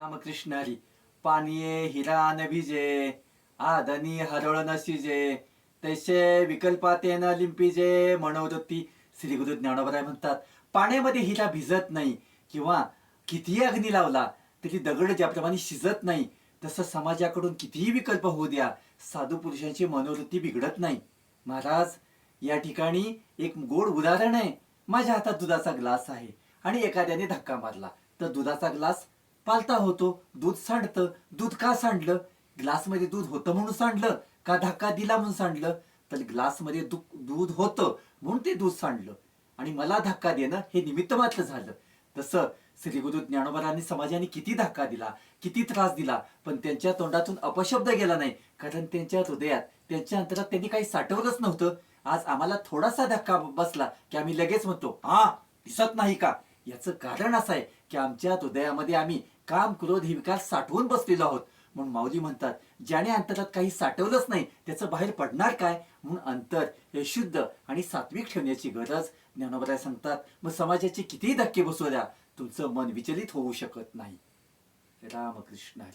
रामकृष्ण हरी. पानिये हिरा न भिजे, आधनी हरळ न शिजे, तैसे विकल्पातेन लिंपिजे मनोवृत्ती. श्री गुरु ज्ञानोबराय म्हणतात, पाण्यामध्ये हिरा भिजत नाही किंवा कितीही अग्नी लावला तरी दगड ज्याप्रमाणे शिजत नाही, तसं समाजाकडून कितीही विकल्प होऊ द्या, साधू पुरुषांची मनोवृत्ती बिघडत नाही. महाराज, या ठिकाणी एक गोड उदाहरण आहे. माझ्या हातात दुधाचा ग्लास आहे आणि एखाद्याने धक्का मारला तर दुधाचा ग्लास पालता होतो, दूध सांडतं. दूध का सांडलं? ग्लासमध्ये दूध होतं म्हणून सांडलं का धक्का दिला म्हणून सांडलं? तर ग्लासमध्ये दूध होतं म्हणून ते दूध सांडलं आणि मला धक्का देणं हे निमित्त मात्र झालं. तसं श्री गुरु ज्ञानोबरांनी समाजाने किती धक्का दिला, किती त्रास दिला, पण त्यांच्या तोंडातून अपशब्द गेला नाही, कारण त्यांच्या हृदयात, त्यांच्या अंतरात त्यांनी काही साठवलंच नव्हतं. आज आम्हाला थोडासा धक्का बसला की आम्ही लगेच म्हणतो, हा दिसत नाही का? याचं कारण असं आहे की आमच्या हृदयामध्ये आम्ही काम, क्रोध हे विकार साठवून बसलेलो आहोत. म्हणून माऊली म्हणतात, ज्याने अंतरात काही साठवलंच नाही त्याचं बाहेर पडणार काय? म्हणून अंतर हे शुद्ध आणि सात्विक ठेवण्याची गरज ज्ञानोबराय सांगतात. मग समाजाचे कितीही धक्के बसू द्या, तुमचं मन विचलित होऊ शकत नाही. रामकृष्ण हरी.